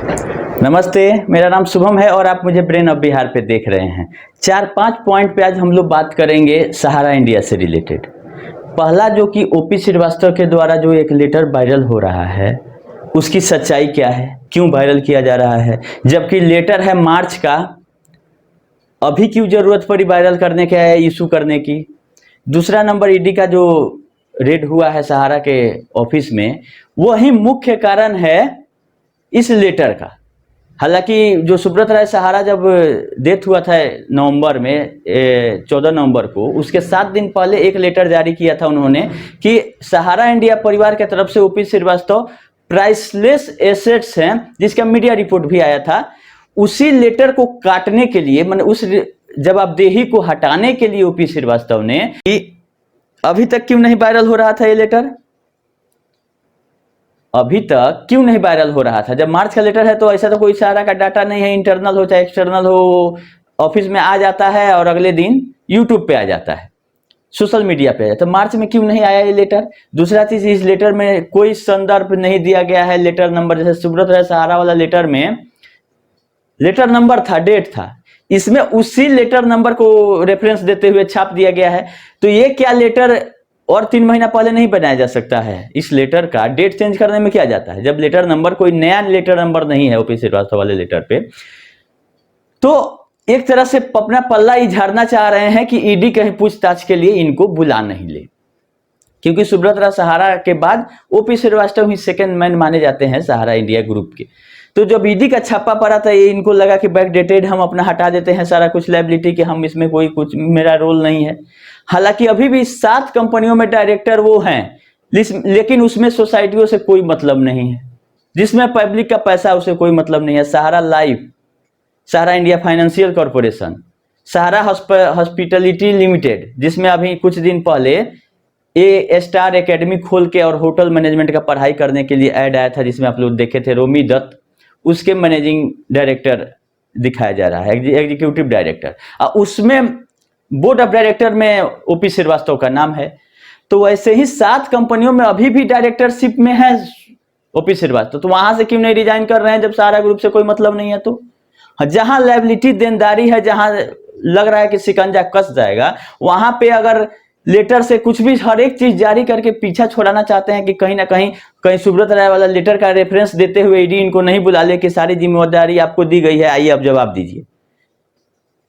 नमस्ते, मेरा नाम शुभम है और आप मुझे ब्रेन ऑफ बिहार पे देख रहे हैं। 4-5 पॉइंट पे आज हम लोग बात करेंगे सहारा इंडिया से रिलेटेड। पहला जो कि ओपी श्रीवास्तव के द्वारा जो एक लेटर वायरल हो रहा है, उसकी सच्चाई क्या है, क्यों वायरल किया जा रहा है, जबकि लेटर है मार्च का, अभी क्यों जरूरत पड़ी वायरल करने के, इशू करने की। दूसरा नंबर, ईडी का जो रेड हुआ है सहारा के ऑफिस में, वही मुख्य कारण है इस लेटर का। हालांकि जो सुब्रत राय सहारा जब डेथ हुआ था नवंबर में 14 नवंबर को, उसके 7 दिन पहले एक लेटर जारी किया था उन्होंने कि सहारा इंडिया परिवार के तरफ से ओपी श्रीवास्तव प्राइसलेस एसेट्स हैं, जिसका मीडिया रिपोर्ट भी आया था। उसी लेटर को काटने के लिए, मतलब उस जवाबदेही को हटाने के लिए ओपी श्रीवास्तव ने कि अभी तक क्यों नहीं वायरल हो रहा था ये लेटर, अभी तक क्यों नहीं वायरल हो रहा था। जब मार्च का लेटर है तो ऐसा तो कोई सहारा का डाटा नहीं है, इंटरनल हो चाहे एक्सटर्नल हो, ऑफिस में आ जाता है और अगले दिन यूट्यूब पे आ जाता है, सोशल मीडिया पे आ जाता है। तो मार्च में क्यों नहीं आया ये लेटर। दूसरा चीज, इस लेटर में कोई संदर्भ नहीं दिया गया है, लेटर नंबर। जैसे सुब्रत राय सहारा वाला लेटर में लेटर नंबर था, डेट था, इसमें उसी लेटर नंबर को रेफरेंस देते हुए छाप दिया गया है। तो ये क्या लेटर और 3 महीना पहले नहीं बनाया जा सकता है। इस लेटर का डेट चेंज करने में क्या जाता है, जब लेटर नंबर कोई नया लेटर नंबर नहीं है ओपी श्रीवास्तव वाले लेटर पे। तो एक तरह से अपना पल्ला ही झाड़ना चाह रहे हैं कि ईडी कहीं पूछताछ के लिए इनको बुला नहीं ले, क्योंकि सुब्रत राय सहारा के बाद ओपी श्रीवास्तव ही सेकंड मैन माने जाते हैं सहारा इंडिया ग्रुप के। तो जब ईडी का छापा पड़ा था, ये इनको लगा कि बैक डेटेड, हम अपना हटा देते हैं सारा कुछ लायबिलिटी, कि हम इसमें कोई कुछ मेरा रोल नहीं है। हालांकि अभी भी 7 कंपनियों में डायरेक्टर वो हैं, लेकिन उसमें सोसाइटियों से कोई मतलब नहीं है, जिसमें पब्लिक का पैसा उसे कोई मतलब नहीं है। सहारा लाइफ, सहारा इंडिया फाइनेंशियल कॉर्पोरेशन, सहारा हॉस्पिटलिटी लिमिटेड, जिसमें अभी कुछ दिन पहले ए स्टार एकेडमी खोल के और होटल मैनेजमेंट का पढ़ाई करने के लिए ऐड आया था, जिसमें आप लोग देखे थे, रोमी दत्त उसके मैनेजिंग डायरेक्टर दिखाया जा रहा है, एग्जीक्यूटिव डायरेक्टर। उसमें बोर्ड ऑफ डायरेक्टर में ओपी श्रीवास्तव का नाम है। तो वैसे ही 7 कंपनियों में अभी भी डायरेक्टरशिप में है ओपी श्रीवास्तव। तो वहां से क्यों नहीं रिजाइन कर रहे हैं जब सहारा ग्रुप से कोई मतलब नहीं है। तो जहां लायबिलिटी देनदारी है, जहां लग रहा है कि शिकंजा कस जाएगा, वहां पे अगर लेटर से कुछ भी हर एक चीज जारी करके पीछा छोड़ाना चाहते हैं कि कहीं ना कहीं सुब्रत राय वाला लेटर का रेफरेंस देते हुए ईडी इनको नहीं बुला ले कि सारी जिम्मेदारी आपको दी गई है, आइए अब जवाब दीजिए।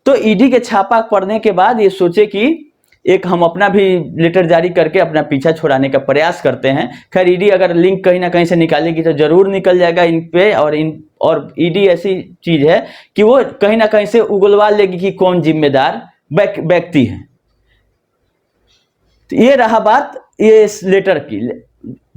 तो ईडी के छापा पड़ने के बाद ये सोचे कि एक हम अपना भी लेटर जारी करके अपना पीछा छुड़ाने का प्रयास करते हैं। खैर, ईडी अगर लिंक कहीं ना कहीं से निकालेगी तो जरूर निकल जाएगा इन पे, और ईडी ऐसी चीज है कि वो कहीं ना कहीं से उगलवा लेगी कि कौन जिम्मेदार व्यक्ति है। तो ये रहा बात ये इस लेटर की,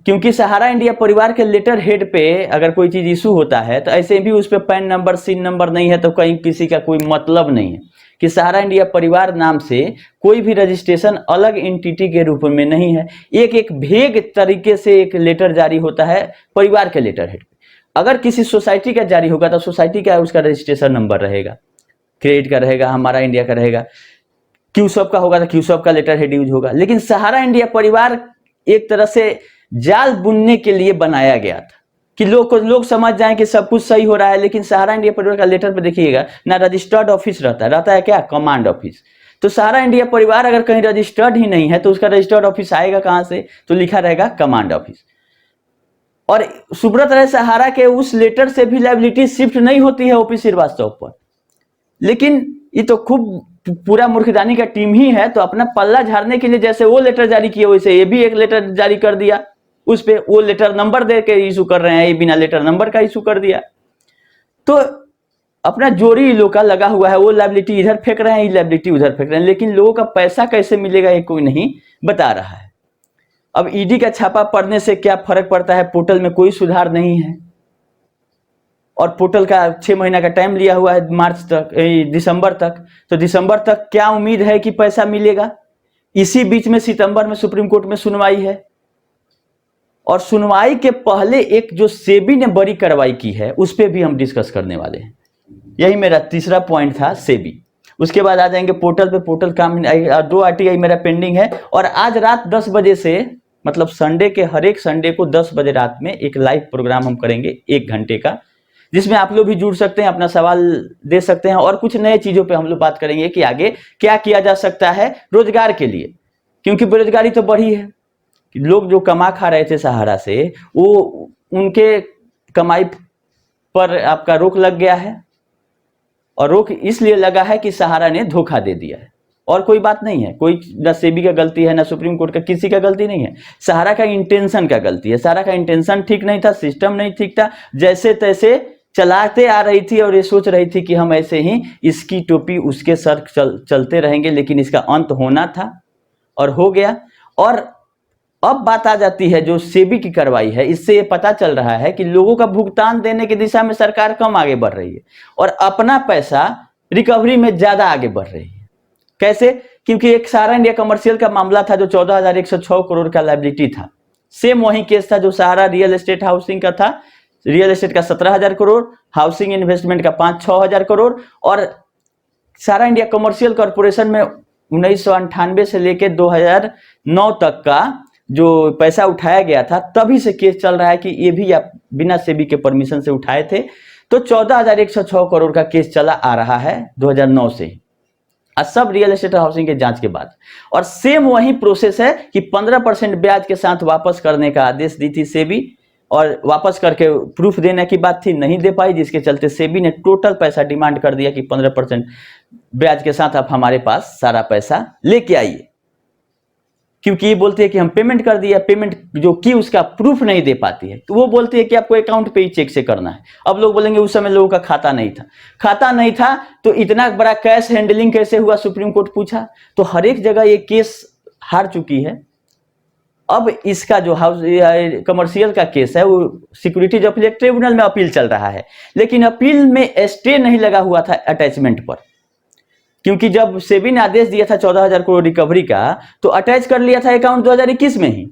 क्योंकि सहारा इंडिया परिवार के लेटर हेड पे अगर कोई चीज इशू होता है तो ऐसे भी उस पे पैन नंबर, सीन नंबर नहीं है तो कहीं किसी का कोई मतलब नहीं है कि सहारा इंडिया परिवार नाम से कोई भी रजिस्ट्रेशन अलग एंटिटी के रूप में नहीं है। एक भेग तरीके से एक लेटर जारी होता है परिवार के लेटर हेड पे। अगर किसी सोसाइटी का जारी होगा तो सोसाइटी का उसका रजिस्ट्रेशन नंबर रहेगा, क्रेडिट का रहेगा, हमारा इंडिया का रहेगा, क्यूसॉप का होगा तो क्यूसॉप का लेटर हेड यूज होगा। लेकिन सहारा इंडिया परिवार एक तरह से जाल बुनने के लिए बनाया गया था कि लोग समझ जाएं कि सब कुछ सही हो रहा है। लेकिन सहारा इंडिया परिवार का लेटर पे देखिएगा ना रजिस्टर्ड ऑफिस रहता है क्या, कमांड ऑफिस। तो सहारा इंडिया परिवार अगर कहीं रजिस्टर्ड ही नहीं है तो उसका रजिस्टर्ड ऑफिस आएगा कहां से, तो लिखा रहेगा कमांड ऑफिस। और सुब्रत राय सहारा के उस लेटर से भी लायबिलिटी शिफ्ट नहीं होती है ओपी श्रीवास्तव पर। लेकिन ये तो खूब पूरा मूर्खदानी का टीम ही है, तो अपना पल्ला झाड़ने के लिए जैसे वो लेटर जारी किया वैसे ये भी एक लेटर जारी कर दिया, उस पे वो लेटर नंबर दे के इशू कर रहे हैं, ये बिना लेटर नंबर का इशू कर दिया। तो अपना जोरी लोग का लगा हुआ है, वो लायबिलिटी इधर फेंक रहे हैं, ये लायबिलिटी उधर फेंक रहे हैं, लेकिन लोगों का पैसा कैसे मिलेगा ये कोई नहीं बता रहा है। अब ईडी का छापा पड़ने से क्या फर्क पड़ता है, पोर्टल में कोई सुधार नहीं है और पोर्टल का 6 महीना का टाइम लिया हुआ है, मार्च तक, दिसंबर तक। तो दिसंबर तक क्या उम्मीद है कि पैसा मिलेगा। इसी बीच में सितंबर में सुप्रीम कोर्ट में सुनवाई है, और सुनवाई के पहले एक जो सेबी ने बड़ी कार्रवाई की है उस पर भी हम डिस्कस करने वाले हैं। यही मेरा तीसरा पॉइंट था, सेबी। उसके बाद आ जाएंगे पोर्टल पे। पोर्टल काम 2 आरटीआई मेरा पेंडिंग है, और आज रात 10 बजे से, मतलब संडे के हर एक संडे को 10 बजे रात में एक लाइव प्रोग्राम हम करेंगे 1 घंटे का, जिसमें आप लोग भी जुड़ सकते हैं, अपना सवाल दे सकते हैं और कुछ नए चीजों पे हम लोग बात करेंगे कि आगे क्या किया जा सकता है रोजगार के लिए, क्योंकि बेरोजगारी तो बढ़ी है। लोग जो कमा खा रहे थे सहारा से, वो उनके कमाई पर आपका रोक लग गया है, और रोक इसलिए लगा है कि सहारा ने धोखा दे दिया है, और कोई बात नहीं है। कोई ना सेबी का गलती है, ना सुप्रीम कोर्ट का, किसी का गलती नहीं है। सहारा का इंटेंशन का गलती है। सहारा का इंटेंशन ठीक नहीं था, सिस्टम नहीं ठीक था, जैसे तैसे चलाते आ रही थी और ये सोच रही थी कि हम ऐसे ही इसकी टोपी उसके सर चलते रहेंगे, लेकिन इसका अंत होना था और हो गया। और अब बात आ जाती है जो सेबी की कार्रवाई है, इससे ये पता चल रहा है कि लोगों का भुगतान देने की दिशा में सरकार कम आगे बढ़ रही है और अपना पैसा रिकवरी में ज्यादा आगे बढ़ रही है। कैसे? क्योंकि एक सहारा इंडिया कमर्शियल का मामला था जो 14,106 करोड़ का लायबिलिटी था। सेम वही केस था जो सहारा रियल एस्टेट हाउसिंग का था। रियल एस्टेट का 17,000 करोड़, हाउसिंग इन्वेस्टमेंट का 5-6 हजार करोड़, और सहारा इंडिया कमर्शियल कॉर्पोरेशन में 1998 से लेकर 2009 तक का जो पैसा उठाया गया था, तभी से केस चल रहा है कि ये भी आप बिना सेबी के परमिशन से उठाए थे। तो 14,106 करोड़ का केस चला आ रहा है 2009 से, और सब रियल एस्टेट हाउसिंग के जांच के बाद। और सेम वही प्रोसेस है कि 15% ब्याज के साथ वापस करने का आदेश दी थी सेबी, और वापस करके प्रूफ देने की बात थी, नहीं दे पाई, जिसके चलते सेबी ने टोटल पैसा डिमांड कर दिया कि 15% ब्याज के साथ आप हमारे पास सारा पैसा लेके आइए, क्योंकि ये बोलती है कि हम पेमेंट कर दिया, पेमेंट जो की उसका प्रूफ नहीं दे पाती है, तो वो बोलती है कि आपको अकाउंट पे ही चेक से करना है। अब लोग बोलेंगे उस समय लोगों का खाता नहीं था। खाता नहीं था तो इतना बड़ा कैश हैंडलिंग कैसे हुआ, सुप्रीम कोर्ट पूछा। तो हर एक जगह ये केस हार चुकी है। अब इसका जो हाउस कमर्शियल का केस है वो सिक्योरिटीज अपीलेट ट्रिब्यूनल में अपील चल रहा है, लेकिन अपील में स्टे नहीं लगा हुआ था अटैचमेंट पर, क्योंकि जब सेबी ने आदेश दिया था 14,000 करोड़ रिकवरी का, तो अटैच कर लिया था अकाउंट 2021 में ही।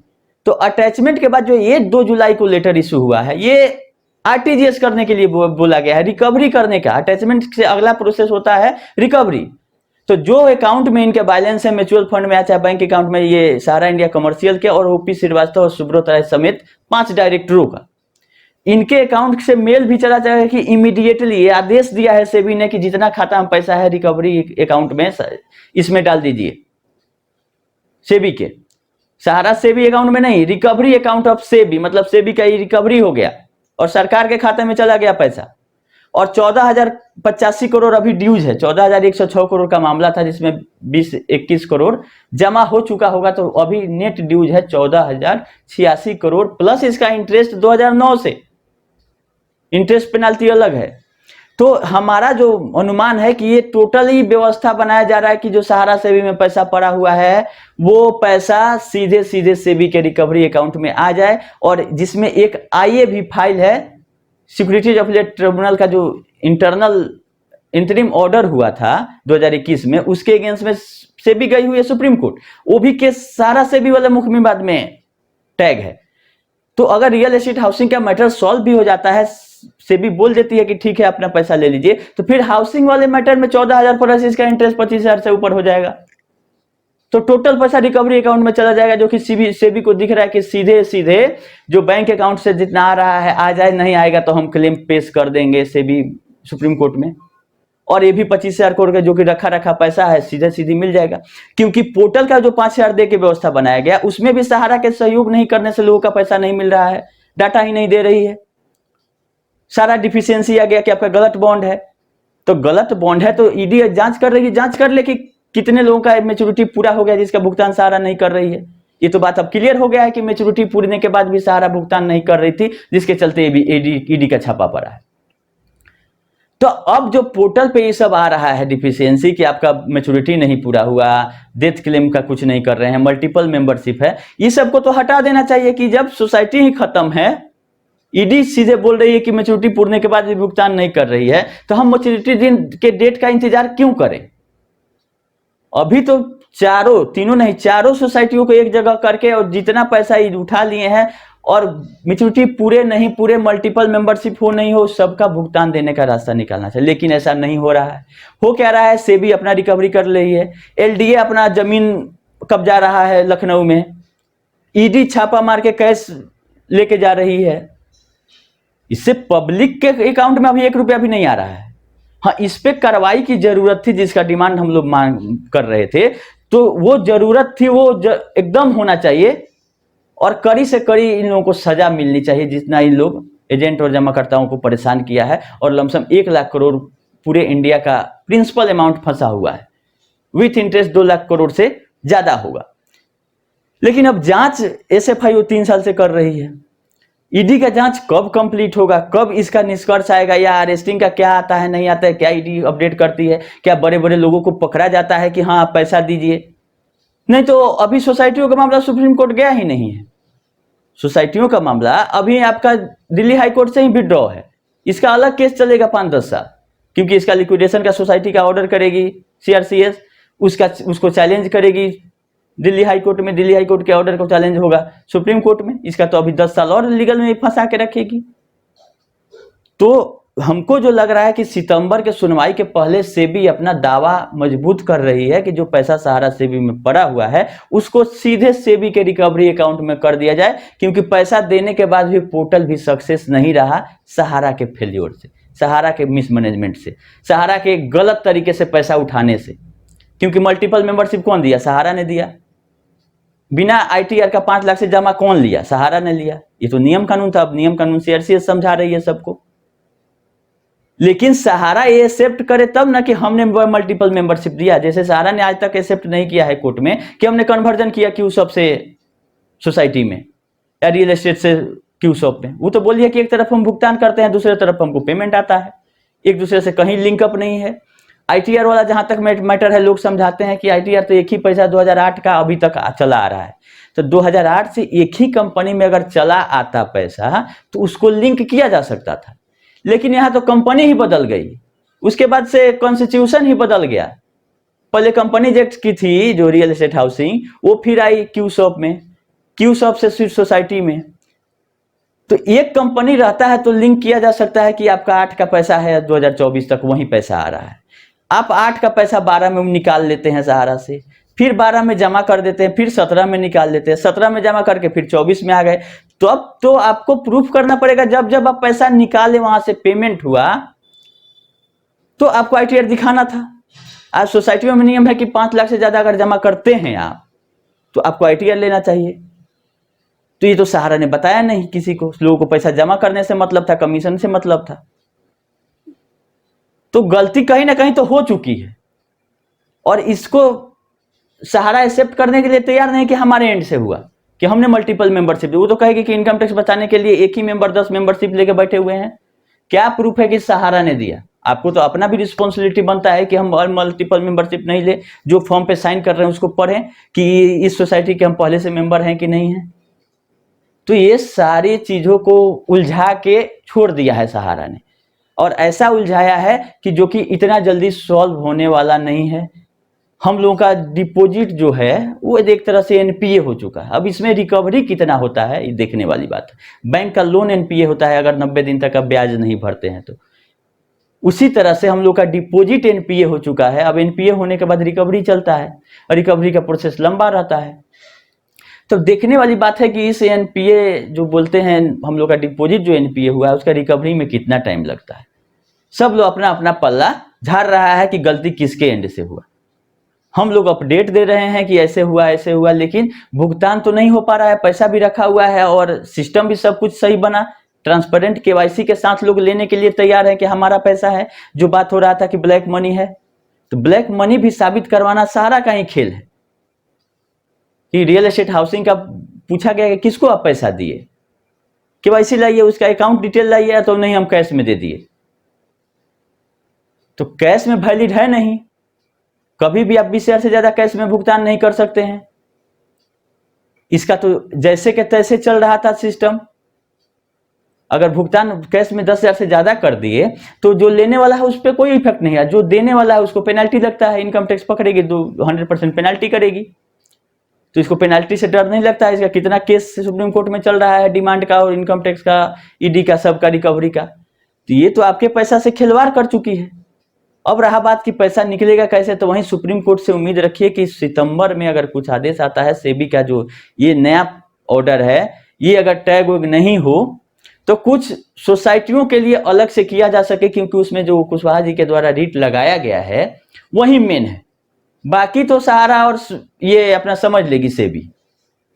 तो अटैचमेंट के बाद जो ये 2 जुलाई को लेटर इशू हुआ है, ये आरटीजीएस करने के लिए बोला गया है, रिकवरी करने का। अटैचमेंट से अगला प्रोसेस होता है रिकवरी। तो जो अकाउंट में इनके बैलेंस है म्यूचुअल फंड में, चाहे बैंक अकाउंट में, ये सहारा इंडिया कमर्शियल के और ओपी श्रीवास्तव और सुब्रत राय समेत 5 डायरेक्टरों का, इनके अकाउंट से मेल भी चला जाएगा कि इमीडिएटली ये आदेश दिया है सेबी ने कि जितना खाता में पैसा है रिकवरी अकाउंट में इसमें डाल दीजिए। सेबी के सहारा सेबी अकाउंट में नहीं, रिकवरी अकाउंट ऑफ सेबी, मतलब सेबी का रिकवरी हो गया और सरकार के खाते में चला गया पैसा। और 14,085 करोड़ अभी ड्यूज है। 14,106 करोड़ का मामला था जिसमें 20-21 करोड़ जमा हो चुका होगा, तो अभी नेट ड्यूज है 14,086 करोड़ प्लस इसका इंटरेस्ट 2009 से। इंटरेस्ट पेनाल्टी अलग है। तो हमारा जो अनुमान है कि ये टोटली व्यवस्था बनाया जा रहा है कि जो सहारा सेबी में पैसा पड़ा हुआ है वो पैसा सीधे सीधे सेबी के रिकवरी अकाउंट में आ जाए, और जिसमें एक आईए भी फाइल है सिक्योरिटीज अपीलेट ट्रिब्यूनल का, जो इंटरनल इंटरिम ऑर्डर हुआ था 2021 में, उसके अगेंस्ट में सेबी गई हुई है सुप्रीम कोर्ट। वो भी केस सहारा सेबी वाले मुख्य विवाद में टैग है। तो अगर रियल एस्टेट हाउसिंग का मैटर सॉल्व भी हो जाता है, सेबी बोल देती है कि ठीक है अपना पैसा ले लीजिए, तो फिर हाउसिंग वाले मैटर में 14,000 प्लस इसका इंटरेस्ट 25,000 से ऊपर हो जाएगा। तो टोटल पैसा रिकवरी अकाउंट में चला जाएगा, जो कि सेबी को दिख रहा है कि सीधे सीधे जो बैंक अकाउंट से जितना आ रहा है आ जाए, नहीं आएगा तो हम क्लेम पेश कर देंगे सेबी सुप्रीम कोर्ट में। और ये भी 25,000 करोड़ का जो कि रखा पैसा है सीधे सीधी मिल जाएगा, क्योंकि पोर्टल का जो 5,000 दे के व्यवस्था बनाया गया उसमें भी सहारा के सहयोग नहीं करने से लोगों का पैसा नहीं मिल रहा है, डाटा ही नहीं दे रही है। सारा डिफिशियंसी आ गया कि आपका गलत बॉन्ड है। तो गलत बॉन्ड है तो ईडी जांच कर रही है, जांच कर ले कि कितने लोगों का मैच्योरिटी पूरा हो गया जिसका भुगतान सहारा नहीं कर रही है। ये तो बात अब क्लियर हो गया है कि मैच्योरिटी पूरने के बाद भी सहारा भुगतान नहीं कर रही थी, जिसके चलते ईडी का छापा पड़ा है। तो अब जो पोर्टल पे ये सब आ रहा है डिफिशियंसी कि आपका मैच्योरिटी नहीं पूरा हुआ, डेथ क्लेम का कुछ नहीं कर रहे हैं, मल्टीपल मेंबरशिप है, ये सबको तो हटा देना चाहिए कि जब सोसाइटी ही खत्म है, ईडी सीधे बोल रही है कि मैच्योरिटी पूरने के बाद भी भुगतान नहीं कर रही है, तो हम मैच्योरिटी दिन के डेट का इंतजार क्यों करें। अभी तो तीनों नहीं, चारों सोसाइटियों को एक जगह करके और जितना पैसा उठा लिए हैं, और मैच्योरिटी पूरे नहीं पूरे, मल्टीपल मेंबरशिप हो नहीं हो, सबका भुगतान देने का रास्ता निकालना चाहिए। लेकिन ऐसा नहीं हो रहा है। हो क्या रहा है, सेबी अपना रिकवरी कर रही है, एलडीए अपना जमीन कब्जा रहा है लखनऊ में, ईडी छापा मार के कैश लेके जा रही है, इससे पब्लिक के अकाउंट में अभी 1 रुपया भी नहीं आ रहा है। हाँ, इस पे कार्रवाई की जरूरत थी, जिसका डिमांड हम लोग मांग कर रहे थे, तो वो जरूरत थी, वो एकदम होना चाहिए और कड़ी से कड़ी इन लोगों को सजा मिलनी चाहिए, जितना इन लोग एजेंट और जमाकर्ताओं को परेशान किया है। और लमसम 1 लाख करोड़ पूरे इंडिया का प्रिंसिपल अमाउंट फंसा हुआ है, विथ इंटरेस्ट 2 लाख करोड़ से ज्यादा होगा। लेकिन अब जांच एसएफआई 3 साल से कर रही है। ईडी का जांच कब कंप्लीट होगा, कब इसका निष्कर्ष आएगा, या अरेस्टिंग का क्या आता है नहीं आता है, क्या ईडी अपडेट करती है, क्या बड़े बड़े लोगों को पकड़ा जाता है कि हाँ आप पैसा दीजिए। नहीं तो अभी सोसाइटियों का मामला सुप्रीम कोर्ट गया ही नहीं है। सोसाइटियों का मामला अभी आपका दिल्ली हाई कोर्ट से ही विड्रॉ है, इसका अलग केस चलेगा 5-10 साल, क्योंकि इसका लिक्विडेशन का सोसाइटी का ऑर्डर करेगी सीआरसीएस, उसको चैलेंज करेगी दिल्ली हाई कोर्ट में, दिल्ली हाई कोर्ट के ऑर्डर को चैलेंज होगा सुप्रीम कोर्ट में, इसका तो अभी 10 साल और लीगल में फंसा के रखेगी। तो हमको जो लग रहा है कि सितंबर के सुनवाई के पहले सेबी अपना दावा मजबूत कर रही है कि जो पैसा सहारा सेबी में पड़ा हुआ है उसको सीधे सेबी के रिकवरी अकाउंट में कर दिया जाए, क्योंकि पैसा देने के बाद भी पोर्टल भी सक्सेस नहीं रहा सहारा के फेल्योर से, सहारा के मिसमैनेजमेंट से, सहारा के गलत तरीके से पैसा उठाने से। क्योंकि मल्टीपल मेंबरशिप कौन दिया? सहारा ने दिया। बिना आईटीआर का 5 लाख से जमा कौन लिया? सहारा ने लिया। ये तो नियम कानून था, अब नियम कानून सीआरसीएस समझा रही है सबको। लेकिन सहारा ये एक्सेप्ट करे तब ना कि हमने मल्टीपल मेंबरशिप दिया। जैसे सहारा ने आज तक एक्सेप्ट नहीं किया है कोर्ट में कि हमने कन्वर्जन किया क्यूसॉप से सोसाइटी में या रियल एस्टेट से क्यूसॉप में। वो तो बोलिए कि एक तरफ हम भुगतान करते हैं, दूसरे तरफ हमको पेमेंट आता है, एक दूसरे से कहीं लिंकअप नहीं है। आईटीआर वाला जहां तक मैटर है, लोग समझाते हैं कि आईटीआर तो एक ही पैसा 2008 का अभी तक चला आ रहा है। तो 2008 से एक ही कंपनी में अगर चला आता पैसा तो उसको लिंक किया जा सकता था, लेकिन यहां तो कंपनी ही बदल गई, उसके बाद से कॉन्स्टिट्यूशन ही बदल गया। पहले कंपनी एक्ट की थी जो रियल एस्टेट हाउसिंग, वो फिर आई क्यूसॉप में, क्यूसॉप से स्विच सोसाइटी में। तो एक कंपनी रहता है तो लिंक किया जा सकता है कि आपका 8 का पैसा है 2024 तक वही पैसा आ रहा है। आप 8 का पैसा 12 में निकाल लेते हैं सहारा से, फिर 12 में जमा कर देते हैं, फिर 17 में निकाल लेते हैं, 17 में जमा करके फिर 24 में आ गए। तो अब तो आपको प्रूफ करना पड़ेगा, जब जब आप पैसा निकाले वहां से पेमेंट हुआ तो आपको आईटीआर दिखाना था। आज सोसाइटियों में नियम है कि 5 लाख से ज्यादा अगर जमा करते हैं आप तो आपको आईटीआर लेना चाहिए। तो ये तो सहारा ने बताया नहीं किसी को, लोगों को पैसा जमा करने से मतलब था, कमीशन से मतलब था। तो गलती कहीं ना कहीं तो हो चुकी है और इसको सहारा एक्सेप्ट करने के लिए तैयार नहीं कि हमारे एंड से हुआ, कि हमने मल्टीपल मेंबरशिप। वो तो कहेगी कि इनकम टैक्स बचाने के लिए एक ही मेंबर 10 मेंबरशिप लेके बैठे हुए हैं। क्या प्रूफ है कि सहारा ने दिया? आपको तो अपना भी रिस्पॉन्सिबिलिटी बनता है कि हम मल्टीपल मेंबरशिप नहीं ले, जो फॉर्म पे साइन कर रहे हैं उसको पढ़ें कि इस सोसाइटी के हम पहले से मेंबर हैं कि नहीं है। तो ये सारी चीजों को उलझा के छोड़ दिया है सहारा ने, और ऐसा उलझाया है कि जो कि इतना जल्दी सॉल्व होने वाला नहीं है। हम लोगों का डिपॉजिट जो है वो एक तरह से एनपीए हो चुका है। अब इसमें रिकवरी कितना होता है ये देखने वाली बात है। बैंक का लोन एनपीए होता है अगर 90 दिन तक आप ब्याज नहीं भरते हैं तो। उसी तरह से हम लोग का डिपॉजिट एनपीए हो चुका है। अब एनपीए होने के बाद रिकवरी चलता है और रिकवरी का प्रोसेस लंबा रहता है। तो देखने वाली बात है कि इस एनपीए जो बोलते हैं हम लोग का डिपॉजिट जो एनपीए हुआ है उसका रिकवरी में कितना टाइम लगता है। सब लोग अपना अपना पल्ला झाड़ रहा है कि गलती किसके एंड से हुआ। हम लोग अपडेट दे रहे हैं कि ऐसे हुआ, लेकिन भुगतान तो नहीं हो पा रहा है। पैसा भी रखा हुआ है और सिस्टम भी सब कुछ सही बना, ट्रांसपेरेंट केवाईसी के साथ लोग लेने के लिए तैयार है कि हमारा पैसा है। जो बात हो रहा था कि ब्लैक मनी है, तो ब्लैक मनी भी साबित करवाना सहारा का ही खेल है। कि रियल एस्टेट हाउसिंग का पूछा गया कि किसको आप पैसा दिए, केवाईसी लाइए, उसका अकाउंट डिटेल लाइए, तो नहीं हम कैश में दे दिए। तो कैश में वैलिड है नहीं, कभी भी आप 20,000 से ज्यादा कैश में भुगतान नहीं कर सकते हैं। इसका तो जैसे के तैसे चल रहा था सिस्टम। अगर भुगतान कैश में 10,000 से ज्यादा कर दिए तो जो लेने वाला है उस पर कोई इफेक्ट नहीं है, जो देने वाला है उसको पेनल्टी लगता है, इनकम टैक्स पकड़ेगी, 100% पेनल्टी करेगी। तो इसको पेनल्टी से डर नहीं लगता है। इसका कितना केस सुप्रीम कोर्ट में चल रहा है, डिमांड का और इनकम टैक्स का, ईडी का, सबका, रिकवरी का। तो ये तो आपके पैसा से खिलवाड़ कर चुकी है। अब रहा बात कि पैसा निकलेगा कैसे, तो वहीं सुप्रीम कोर्ट से उम्मीद रखिए कि सितंबर में अगर कुछ आदेश आता है, सेबी का जो ये नया ऑर्डर है ये अगर टैग वैग नहीं हो तो कुछ सोसाइटियों के लिए अलग से किया जा सके, क्योंकि उसमें जो कुशवाहा जी के द्वारा रीट लगाया गया है वही मेन है। बाकी तो सहारा और ये अपना समझ लेगी सेबी।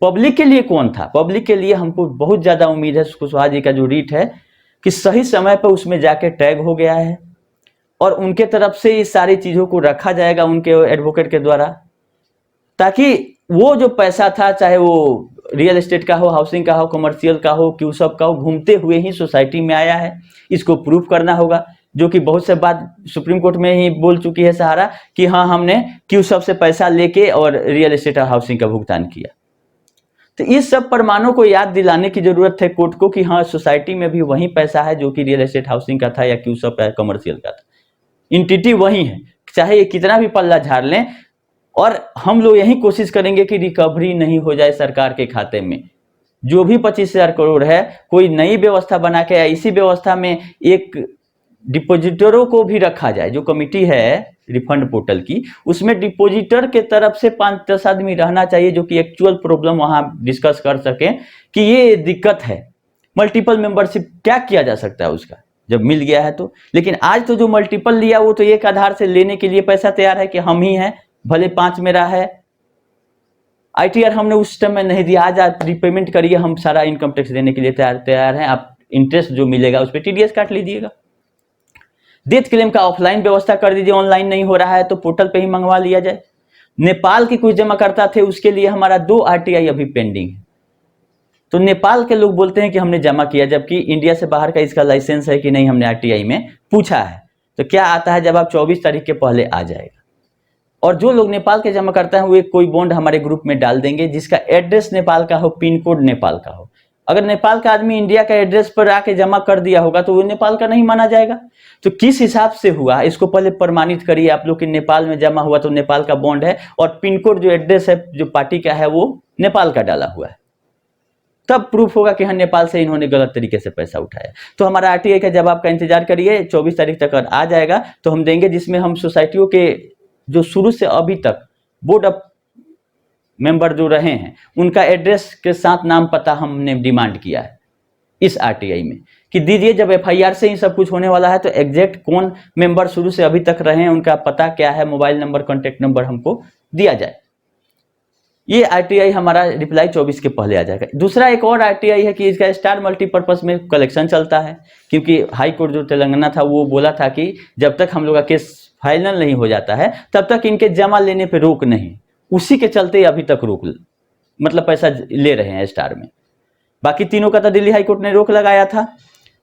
पब्लिक के लिए कौन था? पब्लिक के लिए हमको बहुत ज्यादा उम्मीद है कुशवाहा जी का जो रीट है कि सही समय पर उसमें जाके टैग हो गया है और उनके तरफ से इस सारी चीजों को रखा जाएगा उनके एडवोकेट के द्वारा, ताकि वो जो पैसा था, चाहे वो रियल एस्टेट का हो, हाउसिंग का हो, कमर्शियल का हो, क्यूसब का हो, घूमते हुए ही सोसाइटी में आया है, इसको प्रूफ करना होगा। जो कि बहुत से बात सुप्रीम कोर्ट में ही बोल चुकी है सहारा कि हाँ हमने क्यूसब से पैसा लेके और रियल एस्टेट और हाउसिंग का भुगतान किया। तो इस सब प्रमाणों को याद दिलाने की जरूरत है कोर्ट को कि हाँ सोसाइटी में भी वही पैसा है जो कि रियल एस्टेट हाउसिंग का था या क्यूसब या कमर्शियल का था, इंटिटी वही है, चाहे ये कितना भी पल्ला झाड़ लें। और हम लोग यही कोशिश करेंगे कि रिकवरी नहीं हो जाए सरकार के खाते में। जो भी 25,000 करोड़ है, कोई नई व्यवस्था बना के, या इसी व्यवस्था में एक डिपोजिटरों को भी रखा जाए। जो कमिटी है रिफंड पोर्टल की, उसमें डिपोजिटर के तरफ से 5-10 आदमी रहना चाहिए जो कि एक्चुअल प्रॉब्लम वहां डिस्कस कर सके कि ये दिक्कत है। मल्टीपल मेंबरशिप क्या किया जा सकता है उसका जब मिल गया है तो। लेकिन आज तो जो मल्टीपल लिया वो तो एक आधार से लेने के लिए पैसा तैयार है कि हम ही हैं, भले 5 मेरा है। ITR हमने उस टाइम में नहीं दिया, आज आप रिपेमेंट करिए, हम सारा इनकम टैक्स देने के लिए तैयार हैं, आप इंटरेस्ट जो मिलेगा उस पर TDS काट लीजिएगा। डेथ क्लेम का ऑफलाइन व्यवस्था कर दीजिए, ऑनलाइन नहीं हो रहा है तो पोर्टल पे ही मंगवा लिया जाए। नेपाल के कुछ जमाकर्ता थे, उसके लिए हमारा 2 RTI अभी पेंडिंग है। तो नेपाल के लोग बोलते हैं कि हमने जमा किया, जबकि इंडिया से बाहर का इसका लाइसेंस है कि नहीं, हमने RTI में पूछा है। तो क्या आता है जब आप 24 तारीख के पहले आ जाएगा। और जो लोग नेपाल के जमा करते हैं वो एक कोई बॉन्ड हमारे ग्रुप में डाल देंगे जिसका एड्रेस नेपाल का हो, पिन कोड नेपाल का हो। अगर नेपाल का आदमी इंडिया का एड्रेस पर आके जमा कर दिया होगा तो वो नेपाल का नहीं माना जाएगा। तो किस हिसाब से हुआ इसको पहले प्रमाणित करिए आप लोग कि नेपाल में जमा हुआ तो नेपाल का बॉन्ड है, और पिन कोड जो एड्रेस है जो पार्टी का है वो नेपाल का डाला हुआ है, तब प्रूफ होगा कि हाँ नेपाल से इन्होंने गलत तरीके से पैसा उठाया। तो हमारा RTI का जवाब का इंतजार करिए, 24 तारीख तक आ जाएगा तो हम देंगे, जिसमें हम सोसाइटियों के जो शुरू से अभी तक बोर्ड ऑफ मेंबर जो रहे हैं उनका एड्रेस के साथ नाम पता हमने डिमांड किया है इस RTI में कि दीजिए। जब FIR से ही सब कुछ होने वाला है तो एग्जैक्ट कौन मेंबर शुरू से अभी तक रहे हैं, उनका पता क्या है, मोबाइल नंबर, कॉन्टेक्ट नंबर हमको दिया जाए। ये RTI हमारा रिप्लाई 24 के पहले आ जाएगा। दूसरा एक और RTI है कि इसका स्टार मल्टीपर्पज में कलेक्शन चलता है, क्योंकि हाई कोर्ट जो तेलंगाना था वो बोला था कि जब तक हम लोग का केस फाइनल नहीं हो जाता है तब तक इनके जमा लेने पे रोक नहीं। उसी के चलते अभी तक रोक, मतलब पैसा ले रहे हैं स्टार में। बाकी तीनों का तो दिल्ली हाई कोर्ट ने रोक लगाया था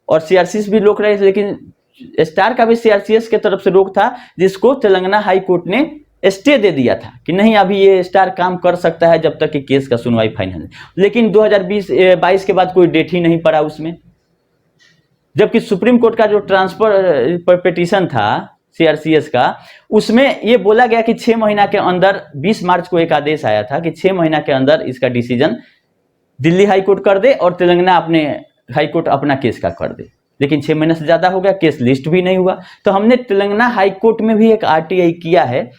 और CRCS भी रोक रहे थे, लेकिन स्टार का भी CRCS के तरफ से रोक था, जिसको तेलंगाना हाई कोर्ट ने स्टे दे दिया था कि नहीं अभी ये स्टार काम कर सकता है जब तक कि केस का सुनवाई फाइनल है। लेकिन 2022 के बाद कोई डेट ही नहीं पड़ा उसमें। जबकि सुप्रीम कोर्ट का जो ट्रांसफर पिटीशन था CRCS का, उसमें ये बोला गया कि 6 महीना के अंदर, 20 मार्च को एक आदेश आया था कि 6 महीना के अंदर इसका डिसीजन दिल्ली हाई कोर्ट कर दे और तेलंगाना अपने हाई कोर्ट अपना केस का कर दे। लेकिन 6 महीने से ज्यादा हो गया, केस लिस्ट भी नहीं हुआ। तो हमने तेलंगाना हाई कोर्ट में भी एक RTI किया है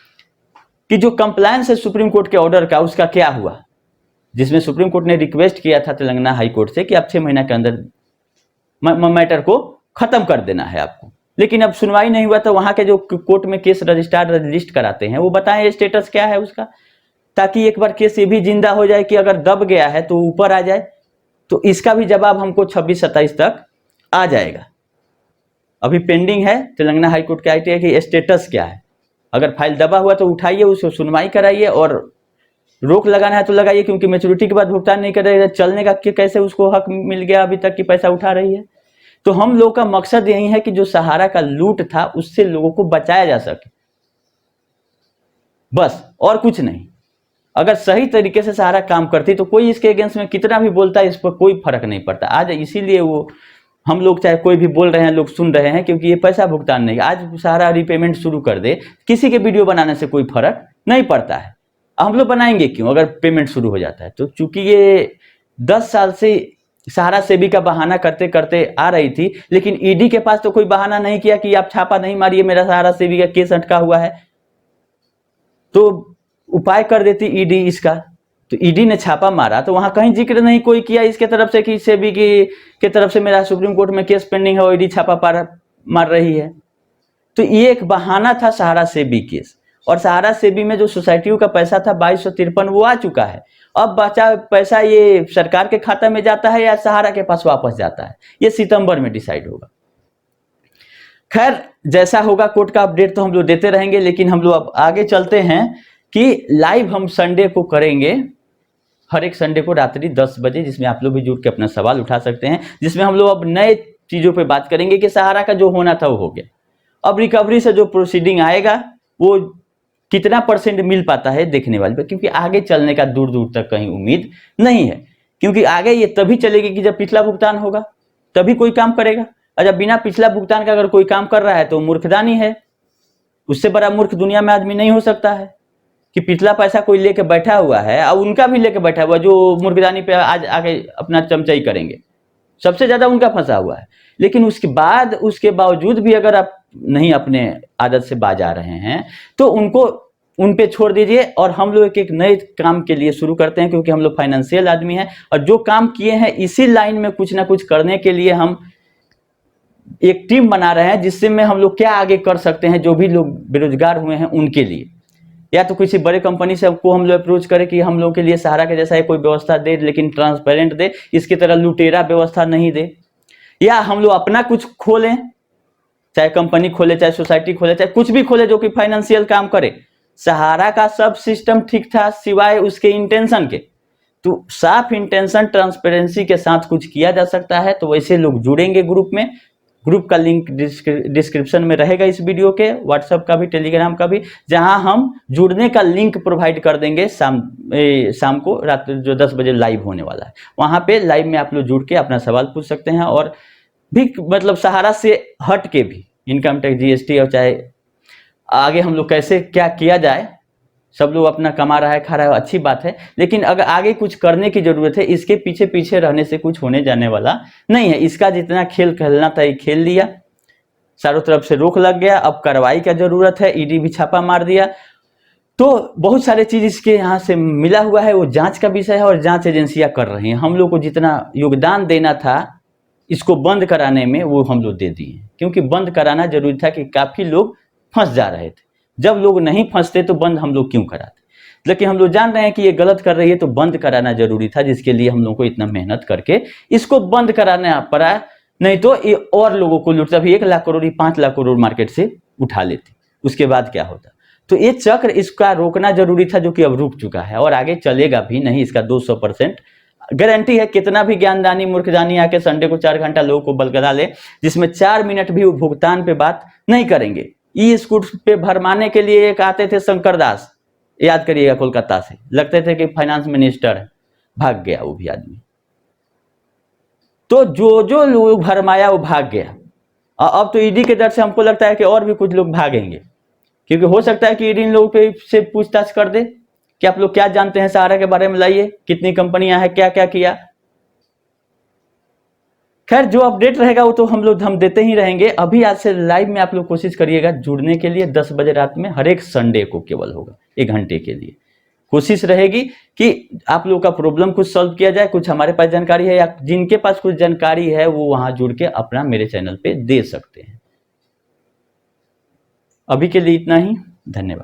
कि जो कंप्लायंस है सुप्रीम कोर्ट के ऑर्डर का उसका क्या हुआ, जिसमें सुप्रीम कोर्ट ने रिक्वेस्ट किया था तेलंगाना हाई कोर्ट से कि आप 6 महीना के अंदर मैटर को खत्म कर देना है आपको। लेकिन अब सुनवाई नहीं हुआ, तो वहां के जो कोर्ट में केस रजिस्ट्रार रजिस्ट कराते हैं वो बताएं स्टेटस क्या है उसका, ताकि एक बार केस ये भी जिंदा हो जाए कि अगर दब गया है तो ऊपर आ जाए। तो इसका भी जवाब हमको 26-27 तक आ जाएगा। अभी पेंडिंग है तेलंगाना हाई कोर्ट के RTI की स्टेटस क्या है। अगर फाइल दबा हुआ तो उठाइए, उसको सुनवाई कराइए, और रोक लगाना है तो लगाइए, क्योंकि मैच्योरिटी के बाद भुगतान नहीं कर रहे, चलने का कैसे उसको हक मिल गया अभी तक कि पैसा उठा रही है। तो हम लोग का मकसद यही है कि जो सहारा का लूट था उससे लोगों को बचाया जा सके, बस और कुछ नहीं। अगर सही तरीके से सहारा काम करती तो कोई इसके अगेंस्ट में कितना भी बोलता है, इस पर कोई फर्क नहीं पड़ता। आज इसीलिए वो हम लोग चाहे कोई भी बोल रहे हैं, लोग सुन रहे हैं, क्योंकि ये पैसा भुगतान नहीं। आज सहारा रिपेमेंट शुरू कर दे, किसी के वीडियो बनाने से कोई फर्क नहीं पड़ता है। हम लोग बनाएंगे क्यों अगर पेमेंट शुरू हो जाता है। तो चूंकि ये 10 साल से सहारा सेबी का बहाना करते करते आ रही थी, लेकिन ईडी के पास तो कोई बहाना नहीं किया कि आप छापा नहीं मारिए, मेरा सहारा सेबी का केस अटका हुआ है। तो उपाय कर देती ईडी इसका, तो ईडी ने छापा मारा तो वहां कहीं जिक्र नहीं कोई किया इसके तरफ से कि सेबी के तरफ से मेरा सुप्रीम कोर्ट में केस पेंडिंग है और ईडी छापा मार रही है। तो ये एक बहाना था सहारा सेबी केस, और सहारा सेबी में जो सोसाइटियों का पैसा था 2253 वो आ चुका है। अब बचा पैसा ये सरकार के खाता में जाता है या सहारा के पास वापस जाता है, ये सितंबर में डिसाइड होगा। खैर जैसा होगा कोर्ट का अपडेट तो हम लोग देते रहेंगे, लेकिन हम लोग अब आगे चलते हैं कि लाइव हम संडे को करेंगे, हर एक संडे को रात्रि 10 बजे, जिसमें आप लोग भी जुड़ के अपना सवाल उठा सकते हैं, जिसमें हम लोग अब नए चीजों पे बात करेंगे कि सहारा का जो होना था वो हो गया, अब रिकवरी से जो प्रोसीडिंग आएगा वो कितना % मिल पाता है देखने वाले पे, क्योंकि आगे चलने का दूर दूर तक कहीं उम्मीद नहीं है, क्योंकि आगे ये तभी चलेगी कि जब पिछला भुगतान होगा तभी कोई काम करेगा, और जब बिना पिछला भुगतान का अगर कोई काम कर रहा है तो मूर्खदानी है। उससे बड़ा मूर्ख दुनिया में आदमी नहीं हो सकता है कि पिछला पैसा कोई लेके बैठा हुआ है और उनका भी लेके बैठा हुआ जो मूर्खदानी पे आज आगे अपना चमचाई करेंगे, सबसे ज्यादा उनका फंसा हुआ है। लेकिन उसके बावजूद भी अगर आप नहीं अपने आदत से बाज आ रहे हैं तो उन पे छोड़ दीजिए, और हम लोग एक नए काम के लिए शुरू करते हैं, क्योंकि हम लोग फाइनेंशियल आदमी हैं और जो काम किए हैं इसी लाइन में कुछ ना कुछ करने के लिए हम एक टीम बना रहे हैं, जिससे में हम लोग क्या आगे कर सकते हैं, जो भी लोग बेरोजगार हुए हैं उनके लिए, या तो किसी बड़े कंपनी से को हम लोग अप्रोच करें कि हम लोग के लिए सहारा के जैसा कोई व्यवस्था दे, लेकिन ट्रांसपेरेंट दे, इसकी तरह लुटेरा व्यवस्था नहीं दे, या हम लोग अपना कुछ खोलें, चाहे कंपनी खोले, चाहे सोसाइटी खोले, चाहे कुछ भी खोले जो कि फाइनेंशियल काम करे। सहारा का सब सिस्टम ठीक था सिवाय उसके इंटेंशन के, तो साफ इंटेंशन ट्रांसपेरेंसी के साथ कुछ किया जा सकता है तो वैसे लोग जुड़ेंगे ग्रुप में। ग्रुप का लिंक डिस्क्रिप्शन में रहेगा इस वीडियो के, व्हाट्सएप का भी, टेलीग्राम का भी, जहां हम जुड़ने का लिंक प्रोवाइड कर देंगे शाम को रात जो 10 बजे लाइव होने वाला है, वहां पे लाइव में आप लोग जुड़ के अपना सवाल पूछ सकते हैं, और भी मतलब सहारा से हट के भी इनकम टैक्स, जीएसटी, और चाहे आगे हम लोग कैसे क्या किया जाए, सब लोग अपना कमा रहा है, खा रहा है, अच्छी बात है, लेकिन अगर आगे कुछ करने की जरूरत है, इसके पीछे पीछे रहने से कुछ होने जाने वाला नहीं है। इसका जितना खेल खेलना था ये खेल लिया, चारों तरफ से रोक लग गया, अब कार्रवाई का जरूरत है, ईडी भी छापा मार दिया, तो बहुत सारे चीज इसके यहाँ से मिला हुआ है, वो जांच का विषय है और जांच एजेंसियां कर रही हैं। हम लोग को जितना योगदान देना था इसको बंद कराने में वो हम लोग दे दिए, क्योंकि बंद कराना जरूरी था कि काफी लोग फंस जा रहे थे। जब लोग नहीं फंसते तो बंद हम लोग क्यों कराते, लेकिन हम लोग जान रहे हैं कि ये गलत कर रही है तो बंद कराना जरूरी था, जिसके लिए हम लोग को इतना मेहनत करके इसको बंद कराना पड़ा, नहीं तो ये और लोगों को लूटता भी 1 लाख करोड़ 5 लाख करोड़ मार्केट से उठा लेते, उसके बाद क्या होता। तो ये चक्र इसका रोकना जरूरी था, जो कि अब रुक चुका है और आगे चलेगा भी नहीं, इसका 200% गारंटी है। कितना भी ज्ञानदानी मूर्खदानी आके संडे को 4 घंटा लोगों को बलगला ले, जिसमें 4 मिनट भी भुगतान पे बात नहीं करेंगे। ई स्कूट पे भरमाने के लिए एक आते थे शंकर दास, याद करिएगा, कोलकाता से, लगते थे कि फाइनेंस मिनिस्टर है, भाग गया वो भी आदमी। तो जो लोग भरमाया वो भाग गया, और अब तो ईडी के डर से हमको लगता है कि और भी कुछ लोग भागेंगे, क्योंकि हो सकता है कि ईडी इन लोगों पे से पूछताछ कर दे कि आप लोग क्या जानते हैं सहारा के बारे में, लाइए कितनी कंपनियां हैं, क्या क्या किया। खैर जो अपडेट रहेगा वो तो हम देते ही रहेंगे। अभी आज से लाइव में आप लोग कोशिश करिएगा जुड़ने के लिए, 10 बजे रात में, हर एक संडे को केवल होगा 1 घंटे के लिए। कोशिश रहेगी कि आप लोगों का प्रॉब्लम कुछ सॉल्व किया जाए, कुछ हमारे पास जानकारी है या जिनके पास कुछ जानकारी है वो वहां जुड़ के अपना मेरे चैनल पे दे सकते हैं। अभी के लिए इतना ही, धन्यवाद।